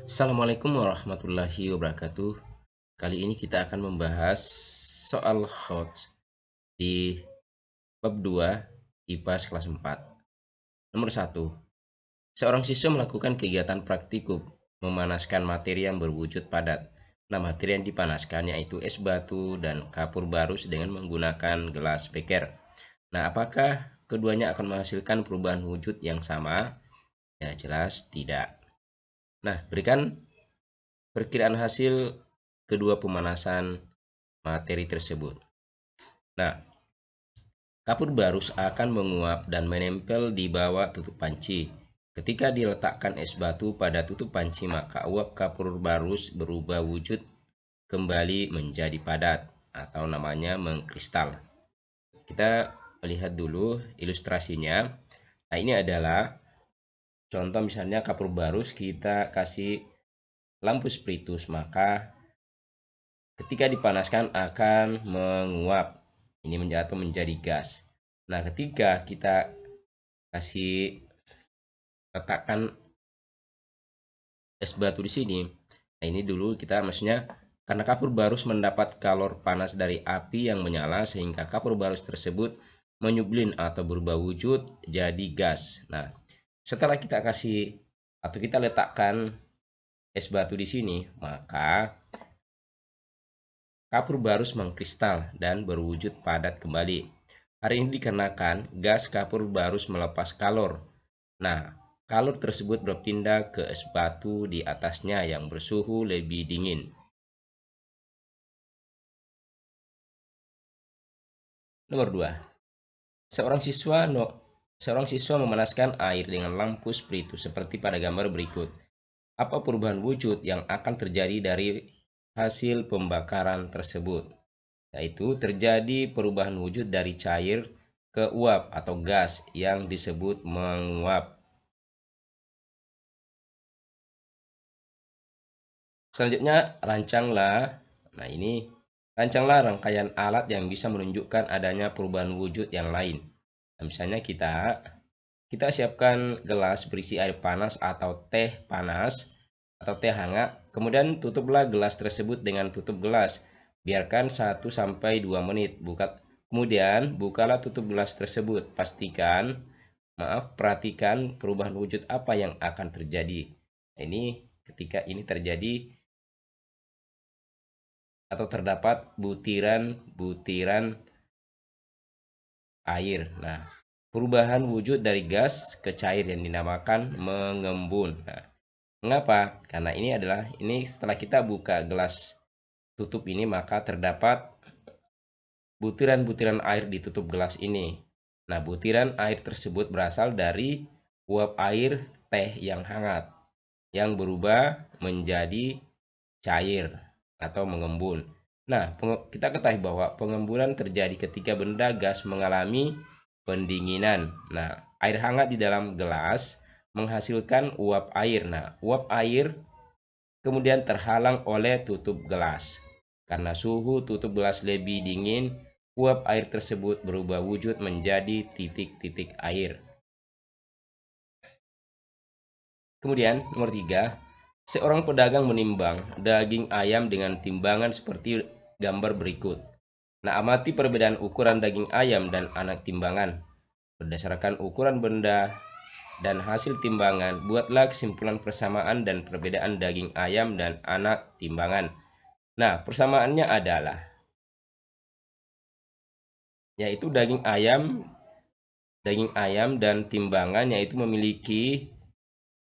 Assalamualaikum warahmatullahi wabarakatuh. Kali ini kita akan membahas soal HOT di bab 2 IPA kelas 4. Nomor 1. Seorang siswa melakukan kegiatan praktikum memanaskan materi yang berwujud padat. Nah, materi yang dipanaskan yaitu es batu dan kapur barus dengan menggunakan gelas beker. Nah, apakah keduanya akan menghasilkan perubahan wujud yang sama? Ya, jelas tidak. Nah, berikan perkiraan hasil kedua pemanasan materi tersebut. Nah, kapur barus akan menguap dan menempel di bawah tutup panci. Ketika diletakkan es batu pada tutup panci, maka uap kapur barus berubah wujud kembali menjadi padat atau namanya mengkristal. Kita melihat dulu ilustrasinya. Nah, ini adalah contoh misalnya kapur barus kita kasih lampu spiritus, maka ketika dipanaskan akan menguap. Ini menjadi gas. Nah, ketika kita kasih letakkan es batu di sini, nah ini dulu kita maksudnya karena kapur barus mendapat kalor panas dari api yang menyala sehingga kapur barus tersebut menyublin atau berubah wujud jadi gas. Nah, setelah kita kasih atau kita letakkan es batu di sini, maka kapur barus mengkristal dan berwujud padat kembali. Hal ini dikarenakan gas kapur barus melepas kalor. Nah, kalor tersebut berpindah ke es batu di atasnya yang bersuhu lebih dingin. Nomor 2. Seorang siswa memanaskan air dengan lampu spiritus seperti pada gambar berikut. Apa perubahan wujud yang akan terjadi dari hasil pembakaran tersebut? Yaitu terjadi perubahan wujud dari cair ke uap atau gas yang disebut menguap. Selanjutnya, rancanglah rangkaian alat yang bisa menunjukkan adanya perubahan wujud yang lain. Nah, misalnya kita siapkan gelas berisi air panas atau teh panas atau teh hangat, kemudian tutuplah gelas tersebut dengan tutup gelas. Biarkan 1 sampai 2 menit. Kemudian bukalah tutup gelas tersebut. Perhatikan perubahan wujud apa yang akan terjadi. Nah, ini ketika ini terjadi atau terdapat butiran-butiran air. Nah, perubahan wujud dari gas ke cair yang dinamakan mengembun. Nah, mengapa? Karena ini setelah kita buka gelas tutup ini maka terdapat butiran-butiran air di tutup gelas ini. Nah, butiran air tersebut berasal dari uap air teh yang hangat yang berubah menjadi cair atau mengembun. Nah, kita ketahui bahwa pengembunan terjadi ketika benda gas mengalami pendinginan. Nah, air hangat di dalam gelas menghasilkan uap air. Nah, uap air kemudian terhalang oleh tutup gelas. Karena suhu tutup gelas lebih dingin, uap air tersebut berubah wujud menjadi titik-titik air. Kemudian, nomor 3, seorang pedagang menimbang daging ayam dengan timbangan seperti gambar berikut. Nah, amati perbedaan ukuran daging ayam dan anak timbangan. Berdasarkan ukuran benda dan hasil timbangan, buatlah kesimpulan persamaan dan perbedaan daging ayam dan anak timbangan. Nah, persamaannya adalah yaitu daging ayam dan timbangan yaitu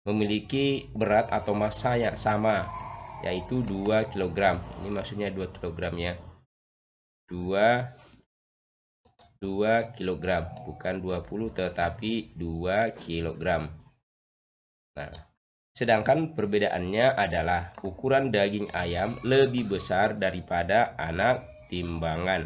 memiliki berat atau massa yang sama yaitu 2 kg. Ini maksudnya 2 kg ya. 2 kg, bukan 20 tetapi 2 kg. Nah, sedangkan perbedaannya adalah ukuran daging ayam lebih besar daripada anak timbangan.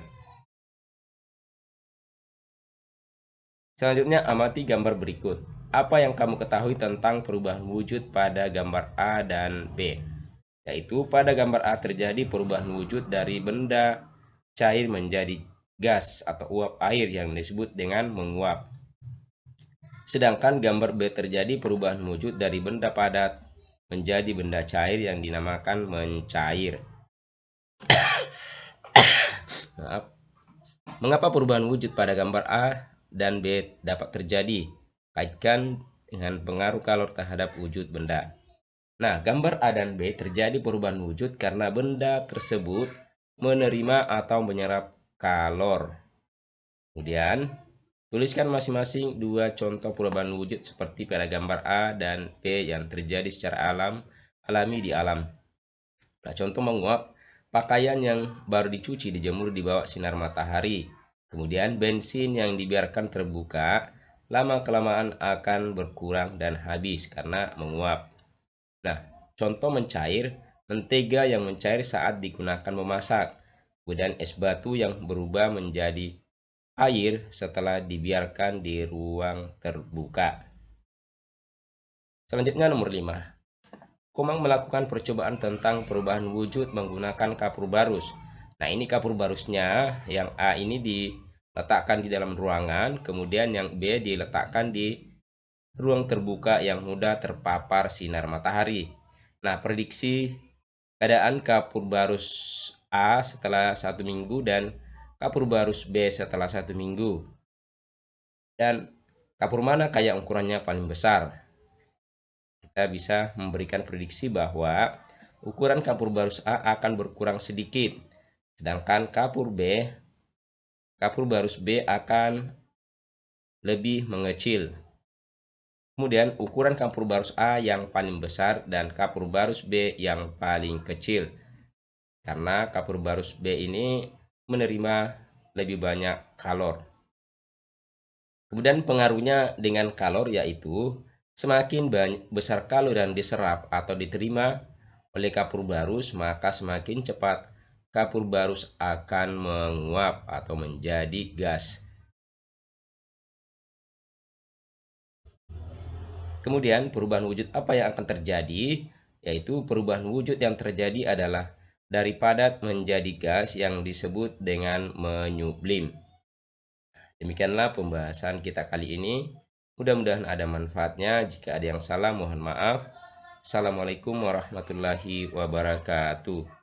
Selanjutnya, amati gambar berikut. Apa yang kamu ketahui tentang perubahan wujud pada gambar A dan B? Yaitu pada gambar A terjadi perubahan wujud dari benda cair menjadi gas atau uap air yang disebut dengan menguap. Sedangkan gambar B terjadi perubahan wujud dari benda padat menjadi benda cair yang dinamakan mencair. Maaf. Mengapa perubahan wujud pada gambar A dan B dapat terjadi? Kaitkan dengan pengaruh kalor terhadap wujud benda. Nah, gambar A dan B terjadi perubahan wujud karena benda tersebut menerima atau menyerap kalor. Kemudian, tuliskan masing-masing dua contoh perubahan wujud seperti pada gambar A dan B yang terjadi secara alami di alam. Nah, contoh menguap, pakaian yang baru dicuci dijemur di bawah sinar matahari. Kemudian bensin yang dibiarkan terbuka lama-kelamaan akan berkurang dan habis karena menguap. Nah, contoh mencair, mentega yang mencair saat digunakan memasak. Kemudian es batu yang berubah menjadi air setelah dibiarkan di ruang terbuka. Selanjutnya nomor 5. Komang melakukan percobaan tentang perubahan wujud menggunakan kapur barus. Nah, ini kapur barusnya, yang A ini diletakkan di dalam ruangan, kemudian yang B diletakkan di ruang terbuka yang mudah terpapar sinar matahari. Nah, prediksi keadaan kapur barus A setelah 1 minggu dan kapur barus B setelah 1 minggu. Dan kapur mana yang ukurannya paling besar? Kita bisa memberikan prediksi bahwa ukuran kapur barus A akan berkurang sedikit, sedangkan kapur barus B akan lebih mengecil. Kemudian ukuran kapur barus A yang paling besar dan kapur barus B yang paling kecil. Karena kapur barus B ini menerima lebih banyak kalor. Kemudian pengaruhnya dengan kalor yaitu semakin besar kalor yang diserap atau diterima oleh kapur barus, maka semakin cepat kapur barus akan menguap atau menjadi gas. Kemudian perubahan wujud apa yang akan terjadi? Yaitu perubahan wujud yang terjadi adalah dari padat menjadi gas yang disebut dengan menyublim. Demikianlah pembahasan kita kali ini. Mudah-mudahan ada manfaatnya. Jika ada yang salah, mohon maaf. Assalamualaikum warahmatullahi wabarakatuh.